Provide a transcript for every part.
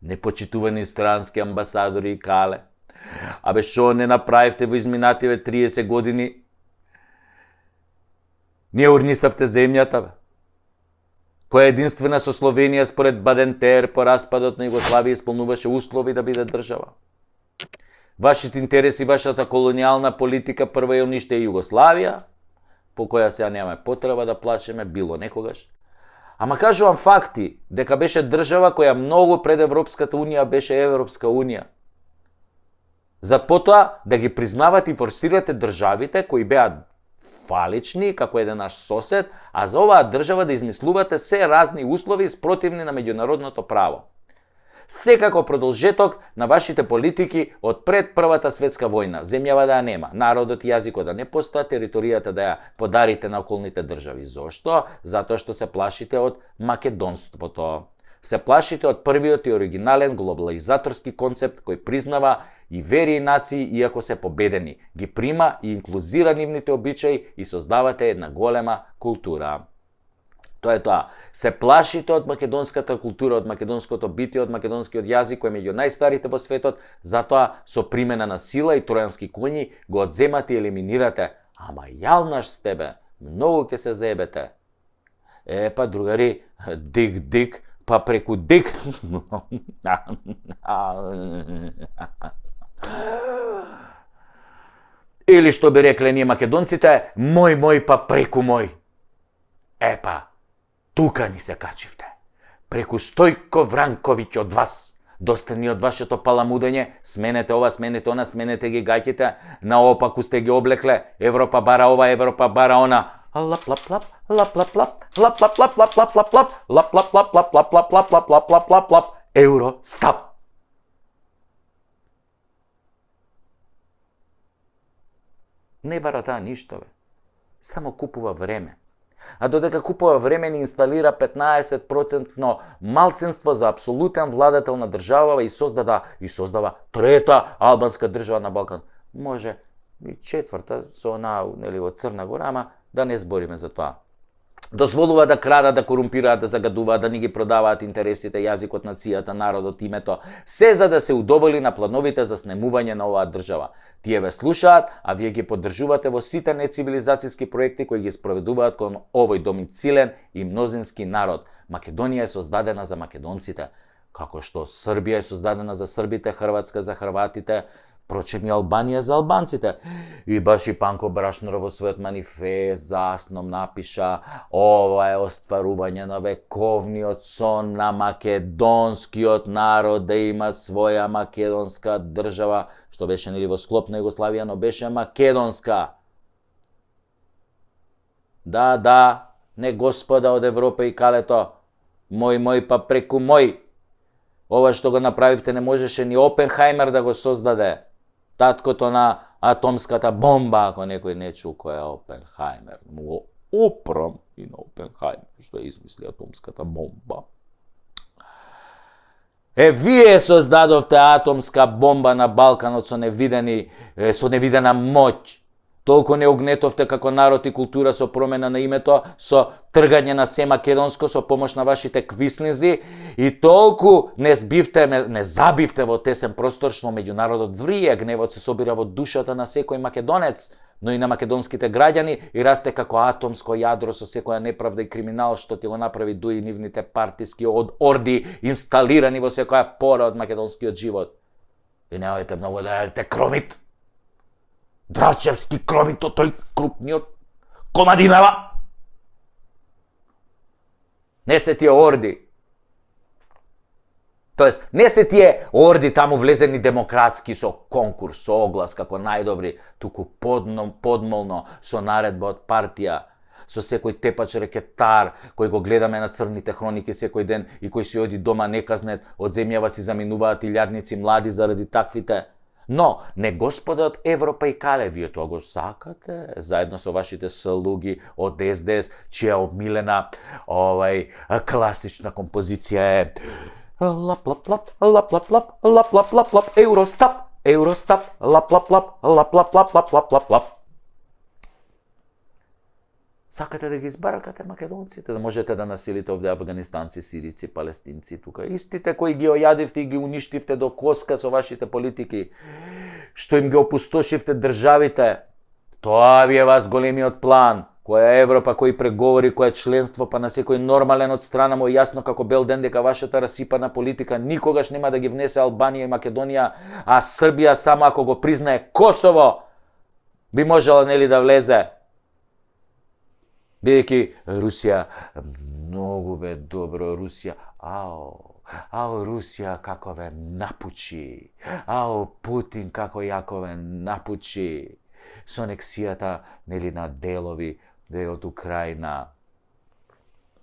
Непочитувани странски амбасадори и кале. Абе, шо не направивте во изминативе 30 години? Ние урнисавте земјата, бе. Која единствена со Словенија според Бадентер по распадот на Југославија исполнуваше услови да биде држава. Вашите интереси, вашата колонијална политика прво ја униште Југославија, по која сега немаме потреба да плачеме било некогаш. Ама кажувам факти, дека беше држава која многу пред Европската унија беше Европска унија. За потоа да ги признавате и форсирате државите кои беа фалични, како еден наш сосед, а за оваа држава да измислувате се разни услови спротивни на меѓународното право. Секако продолжеток на вашите политики од пред Првата светска војна. Земјава да ја нема, народот и јазикот да не постојат, територијата да ја подарите на околните држави. Зошто? Затоа што се плашите од македонството. Се плашите од првиот и оригинален глобализаторски концепт кој признава и вери и нации иако се победени, ги прима и инклузира нивните обичаи и создавате една голема култура. Тоа е тоа. Се плашите од македонската култура, од македонското битие, од македонскиот јазик кој е меѓу најстарите во светот, затоа со примена на сила и тројански коњи го одземате и елиминирате. Ама јалнаш сте бе, многу ќе се заебете. Па другари, дик, па преку дик. Или што би рекле ние македонците, мој па преку мој. Епа, тука ни се качивте. Преку Стојко Вранковиќ од вас. Доста ни од вашето паламудење, сменете ова, сменете она, сменете ги гаќите, наопаку сте ги облекле, Европа бара ова, Европа бара она. Лап-лап-лап, лап-лап-лап, лап-лап-лап, лап-лап-лап, лап-лап-лап, лап-лап-лап, лап-лап-лап, лап-лап-лап, евро, стап. Не бара таа ништо, бе. Само купува време. А додека купува време ни инсталира 15% малцинство за апсолутен владател на држава и создава трета албанска држава на Балкан. Може и четврта со онаа од Црна Гора, ама да не збориме за тоа. Дозволува да крадат, да корумпираат, да загадуваат, да ни ги продаваат интересите, јазикот, нацијата, народот, името, се за да се удоволи на плановите за снемување на оваа држава. Тие ве слушаат, а вие ги поддржувате во сите нецивилизацијски проекти кои ги спроведуваат кон овој домицилен и мнозински народ. Македонија е создадена за македонците, како што Србија е создадена за србите, Хрватска за хрватите, впрочем и Албанија за албанците. И баш и Панко Брашнер во својот манифест за Асном напиша: ова е остварување на вековниот сон на македонскиот народ да има своја македонска држава, што беше нели во склоп на Југославија, но беше македонска. Да, не господа од Европа и калето, мој па преку мој. Ова што го направивте не можеше ни Опенхајмер да го создаде. Таткото на атомската бомба, ако некој не чул кој е Опенхајмер. Му опрам и на Опенхајмер, што е измисли атомската бомба. Вие создадовте атомска бомба на Балканот со невидена моќ. Толку не огнетовте како народ и култура со промена на името, со тргање на се македонско со помош на вашите квиснизи и толку не забивте во тесен простор што меѓу народот врие, гневот се собира во душата на секој македонец, но и на македонските граѓани и расте како атомско јадро со секоја неправда и криминал што ти го направи дуи нивните партиски орди инсталирани во секоја пора од македонскиот живот. И неојте многу да јадете кромит. Драчевски кромито, тој крупниот Комадинава. Не се тие орди. Тоест, не се тие орди таму влезени демократски со конкурс, со оглас како најдобри, туку подмолно со наредба од партија, со секој тепач рекетар кој го гледаме на црните хроники секој ден и кој си оди дома неказнет, од земјава си заминуваат илјадници млади заради таквите. Но, не господа од Европа и кале, вие тоа го сакате, заедно со вашите слуги од СДС, чија обмилена класична композиција е лап лап лап лап лап лап лап лап лап лап Евростап, Евростап, лап лап лап лап лап лап лап лап лап лап. Сакате да ги избаракате македонците, да можете да насилите овде афганистанци, сирици, палестинци тука. Истите кои ги ојадивте и ги уништивте до коска со вашите политики, што им ги опустошивте државите, тоа ви е вас големиот план. Која Европа, кој преговори, која членство, па на секој нормален од страна му јасно како бел ден дека вашата расипана политика никогаш нема да ги внесе Албанија и Македонија, а Србија само ако го признае Косово, би можела нели да влезе. Бидејќи Русија, многу бе добро Русија, ао Русија како ве напучи, ао Путин како јако ве напучи, со анексијата нели на делови од Украина.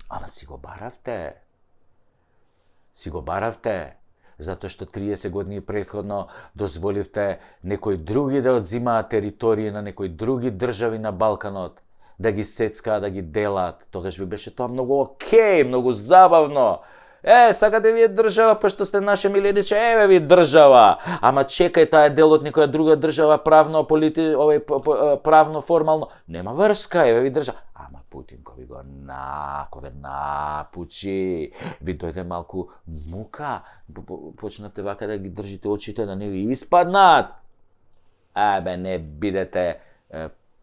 Ама си го баравте, затоа што 30 години претходно дозволивте некои други да одзимаат територии на некои други држави на Балканот, да ги сецкаат, да ги делат. Тогаш ви беше тоа многу окей, многу забавно. Сакате вие држава, пошто сте наше милениче, еве ви држава. Ама чекај, таа е дел од некоја друга држава, правно, правно, формално. Нема врска, еве ви држава. Ама Путин кој ви го напучи, ви дојде малку мука, почнавте вака да ги држите очите да не ви испаднат. Не бидете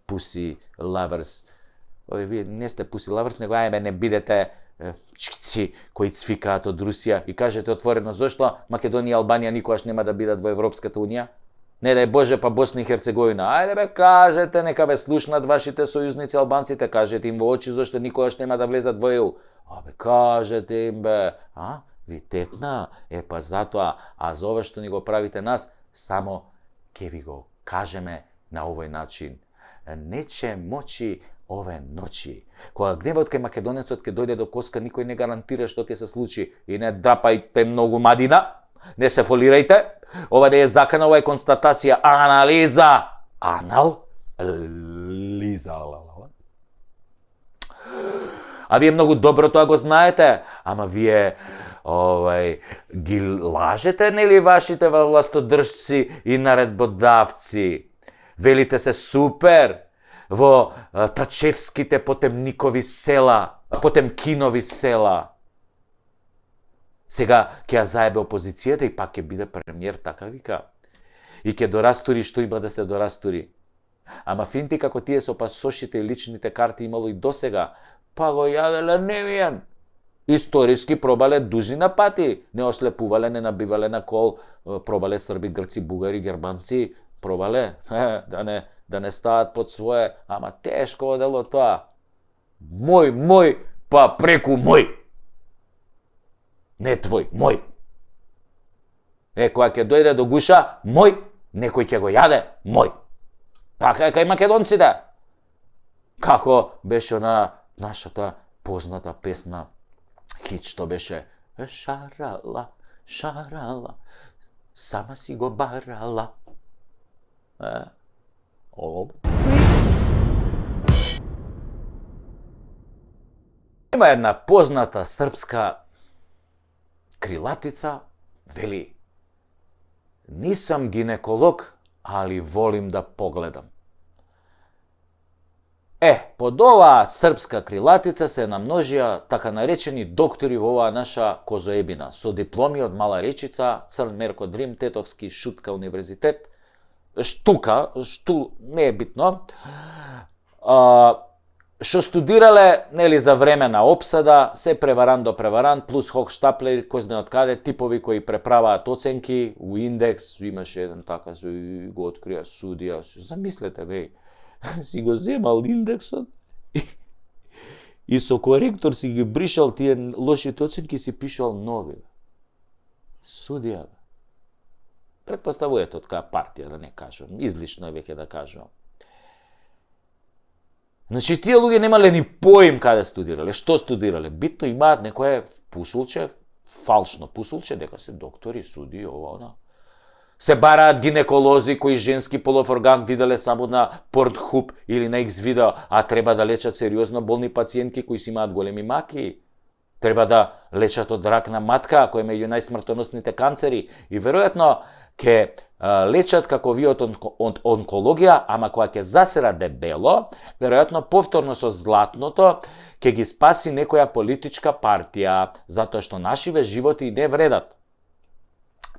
pussy lovers. Вие не сте pussy lovers, него не бидете чкци кои цвикаат од Русија и кажете отворено зошто Македонија и Албанија никогаш нема да бидат во Европската унија? Не дај Боже, па Босна и Херцеговина. Ајде бе, кажете, нека ве слушнат вашите сојузници албанците, кажете им во очи зошто никогаш нема да влезат во ЕУ. Кажете им бе, ви текна, па затоа, а за ова што ни го правите нас, само ќе ви го кажеме на овој начин. Нече мочи ове ночи. Кога гневот кај македонецот ќе дојде до коска, никој не гарантира што ќе се случи. И не драпајте многу мадина, не се фолирајте. Ова не е закана, ова е констатација, анализа. Анализа. А вие многу добро тоа го знаете, ама вие ги лажете, нели, вашите властодржци и наредбодавци. Велите се супер во Тачевските Потемникови села, Потемкинови села. Сега ќе ја заебе опозицијата и пак ќе биде премиер, така вика. И ќе дорастури што има да се дорастури. Ама финти како тие со пасошите и личните карти имало и досега, па го јаделе невиен. Историски пробале дузина пати. Не ослепувале, не набивале на кол, пробале срби, грци, бугари, германци, пробале, да не стават под свое, ама тешко одело тоа. Мој, па преку мој. Не твој, мој. Кога ќе дојде до гуша, мој, некој ќе го јаде, мој. Така е кај македонците. Како беше на нашата позната песна, хит што беше шарала, сама си го барала. Има една позната српска крилатица, вели: нисам гинеколог, али волим да погледам. Под оваа српска крилатица се намножија така наречени доктори во оваа наша козоебина, со дипломи од Мала Речица, Црн Мерко Дрим, Тетовски, Шутка универзитет, Штука, не е битно, што студирале, нели, за време на опсада, се преварант до преварант, плюс Хохштаплер, кој знае од каде, типови кои преправаат оценки, у индекс, имаше еден така, го открија судија, замислете, бе, си го земал индексот и со коректор си ги бришал тие лошите оценки, си пишал нови. Судија, бе. Предпоставувате од каја партија, да не кажам, излишно е веќе да кажам. Значи, тие луѓе немале ни поим каде студирале, што студирале. Битно имаат некое пусулче, фалшно пусулче, дека се доктори, суди, ова, она. Се бараат гинеколози кои женски полов орган виделе само на Pornhub или на X-видео, а треба да лечат сериозно болни пациентки кои си имаат големи маки. Треба да лечат од рак на матка, кој е меѓу најсмртоносните канцери. И веројатно ќе лечат како ви од онкологија, ама кога ќе засера дебело, веројатно повторно со златното ќе ги спаси некоја политичка партија, затоа што нашиве животи не вредат.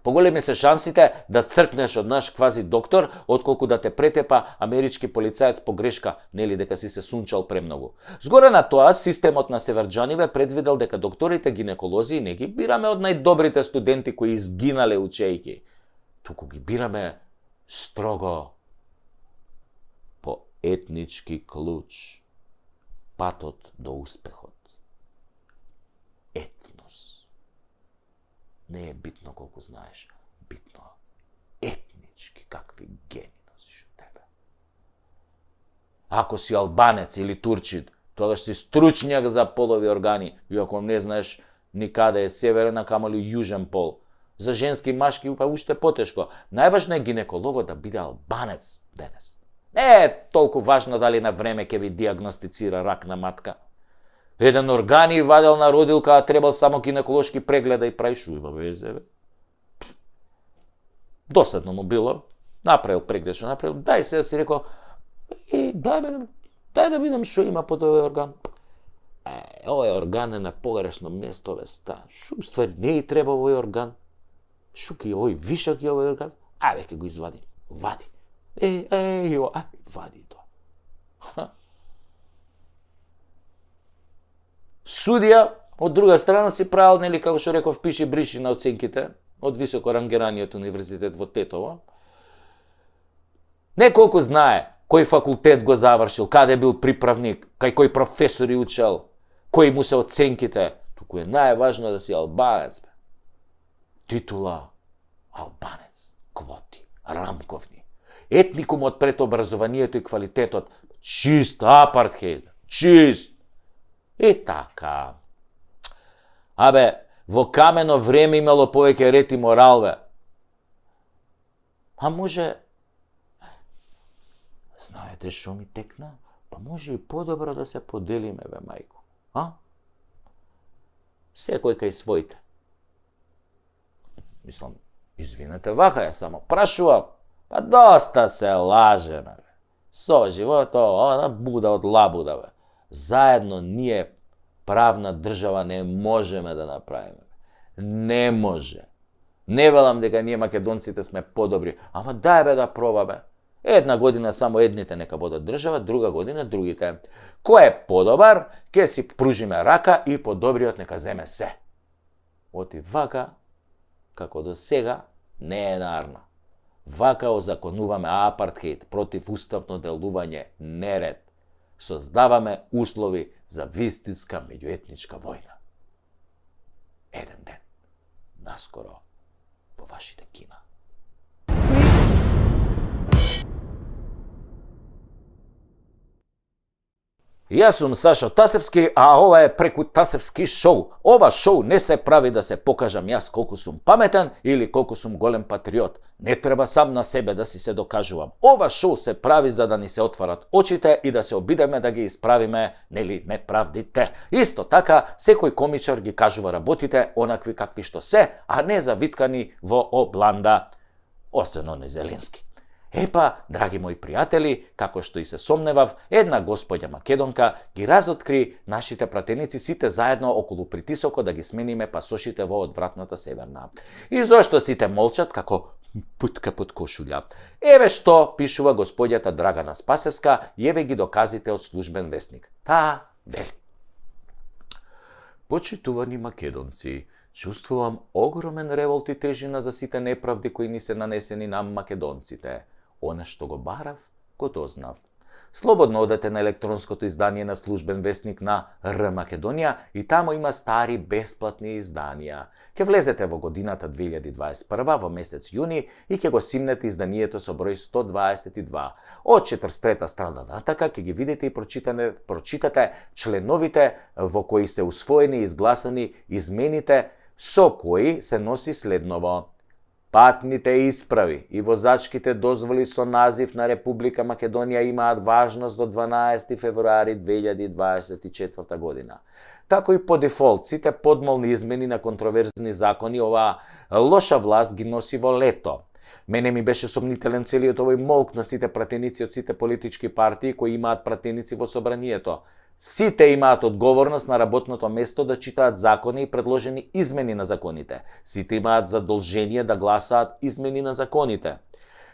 Поголеми се шансите да цркнеш од наш квази доктор, отколку да те претепа амерички полицаец по грешка, нели дека си се сунчал премногу. Згоре на тоа, системот на Северџаниве предвидел дека докторите гинеколози не ги бираме од најдобрите студенти кои изгинале учејки, туку ги бираме строго по етнички клуч, патот до успехот. Не е битно колку знаеш, битно етнички какви гени носиш од тебе. Ако си албанец или турчин, тогаш си стручњак за полови органи, и ако не знаеш никаде е северен, а камоли јужен пол. За женски и машки па уште потешко. Најважно е гинекологот да биде албанец денес. Не е толку важно дали на време ќе ви диагностицира рак на матка. Еден органи вадел на родилка, а требал само гинеколошки прегледа и прави шо има везе, бе. Досадно му било, направил преглед, што направил, дај се, си рекол, дај да видам шо има под овој орган. Овој орган е на погрешно место, бе, шо уствари не и треба овој орган. Шо ки овој вишак е овој орган? Веќе ќе го извади. Вади. Вади тоа. Судија, од друга страна, си правил, нели, како што реков, пиши бриши на оценките од високо рангираниот универзитет во Тетово. Не колку знае кој факултет го завршил, каде бил приправник, кај кој професори учел, кои му се оценките, туку е најважно да си албанец, бе. Титула, албанец, квоти, рамковни. Етникумот пред образованието и квалитетот, чист апартхејд, чист. И така. Во камено време имало повеќе ред и морал, бе. А може... Знаете шо ми текна? Па може и подобро да се поделиме, бе, мајко. Секој кај своите. Мислам, извинете, вака ја само прашувам. Па доста се лажеме, бе. Со живото, она буда од лабуда, бе. Заедно ние правна држава не можеме да направиме. Не може. Не велам дека ние македонците сме подобри, ама дај бе да пробаме. Една година само едните нека бодат држава, друга година другите. Кој е подобар, ќе си пружиме рака и подобриот нека земе се. Оти вака, како до сега, не е нарна. Вака озаконуваме апартхејд, против уставно делување, неред. Создаваме услови за вистинска меѓуетничка војна. Еден ден, наскоро, во вашите кина. Јас сум Сашо Тасевски, а ова е Преку Тасевски шоу. Ова шоу не се прави да се покажам јас колку сум паметен или колку сум голем патриот. Не треба сам на себе да си се докажувам. Ова шоу се прави за да ни се отварат очите и да се обидеме да ги исправиме, нели, неправдите. Исто така, секој комичар ги кажува работите онакви какви што се, а не завиткани во обланда. Освен оној Зеленски. Епа, драги мои пријатели, како што и се сомневав, една господја македонка ги разоткри нашите пратеници сите заедно околу притисокот да ги смениме пасошите во одвратната Северна. И зошто сите молчат како путка под кошулја? Еве што пишува господјата Драгана Спасевска и еве ги доказите од службен весник. Таа вели. Почитувани македонци, чувствувам огромен револт и тежина за сите неправди кои ни се нанесени нам македонците. Оне што го барав, го дознав. Слободно одете на електронското издание на службен вестник на Р Македонија и тамо има стари бесплатни изданија. Ке влезете во годината 2021 во месец јуни и ќе го симнете изданието со број 122. Од 43-та страна натака ќе ги видите и прочитате членовите во кои се усвоени и изгласани измените со кои се носи следново. Патните исправи и возачките дозволи со назив на Република Македонија имаат важност до 12 февруари 2024 година. Тако и по дефолт, сите подмолни измени на контроверзни закони оваа лоша власт ги носи во лето. Мене ми беше сомнителен целиот овој молк на сите пратеници од сите политички партии кои имаат пратеници во собранието. Сите имаат одговорност на работното место да читаат закони и предложени измени на законите. Сите имаат задолжение да гласаат измени на законите.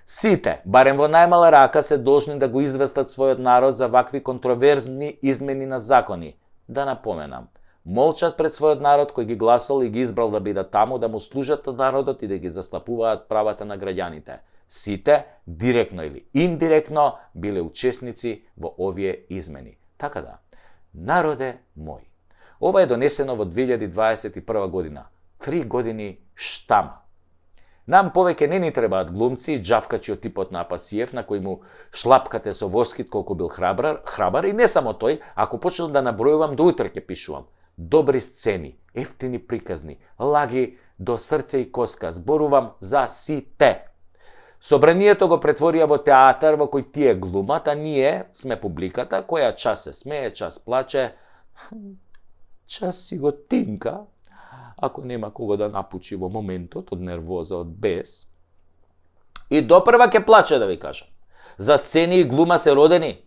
Сите, барем во најмала рака, се должни да го известат својот народ за вакви контроверзни измени на закони. Да напоменам, молчат пред својот народ кој ги гласал и ги избрал да бидат таму, да му служат на народот и да ги застапуваат правата на граѓаните. Сите, директно или индиректно, биле учесници во овие измени. Така да, народе мој, ова е донесено во 2021 година. 3 години штама. Нам повеќе не ни требаат глумци и џавкачи од типот на Апасиев, на кој му шлапкате со воскит колку бил храбар, и не само тој, ако почнам да набројувам, до утре ќе пишувам. Добри сцени, ефтини приказни, лаги до срце и коска, зборувам за сите. Собранието го претворија во театар во кој тие глумат, а ние сме публиката која час се смее, час плаче, час си го тинка, ако нема кого да напучи во моментот од нервоза, од бес. И допрва ќе плаче, да ви кажам. За сцени и глума се родени,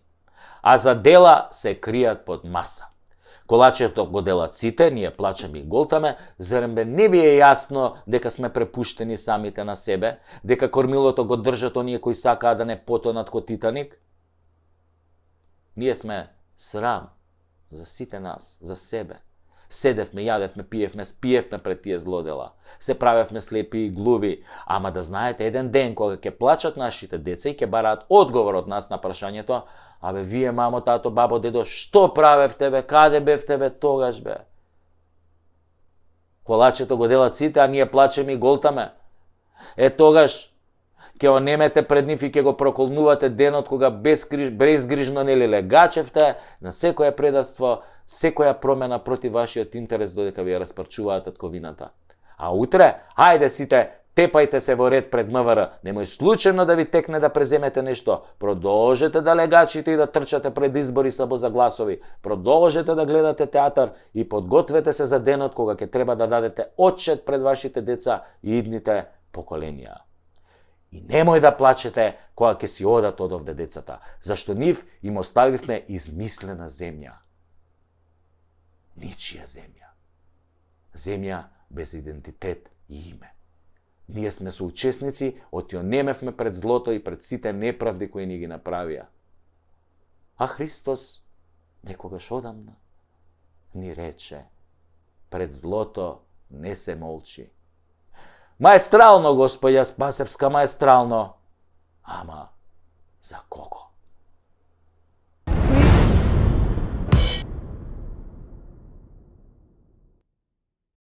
а за дела се кријат под маса. Колачето го делат сите, ние плачеме и голтаме, зарем бе не ви е јасно дека сме препуштени самите на себе, дека кормилото го држат оние кои сакаат да не потонат ко Титаник? Ние сме срам за сите нас, за себе. Седевме, јадевме, пиевме, спиевме пред тие злодела. Се правевме слепи и глуви, ама да знаете, еден ден кога ќе плачат нашите деца и ќе бараат одговор од нас на прашањето: абе, вие, мамо, тато, бабо, дедо, што правевте, бе, каде бевте, бе, тогаш, бе? Колачето го делат сите, а ние плачеме и голтаме. Е, тогаш ќе онемете пред нив и ќе го проколнувате денот кога безгрижно нели легачевте на секоја предавство, секоја промена против вашиот интерес додека ви ја распарчуваат татковината. А утре, хајде сите, тепајте се во ред пред МВР, немој случајно да ви текне да преземете нешто, продолжете да легачите и да трчате пред избори само за гласови, продолжете да гледате театар и подгответе се за денот кога ќе треба да дадете отчет пред вашите деца и идните поколенија. И немој да плачете кога ќе си одат од овде децата, зашто нив им оставивме измислена земја. Ничија земја. Земја без идентитет и име. Ние сме соучесници, отјонемевме пред злото и пред сите неправди кои ни ги направија. А Христос, некогаш одамна, ни рече: пред злото не се молчи. Маестрално, Господја Спасевска, маестрално. Ама, за кого?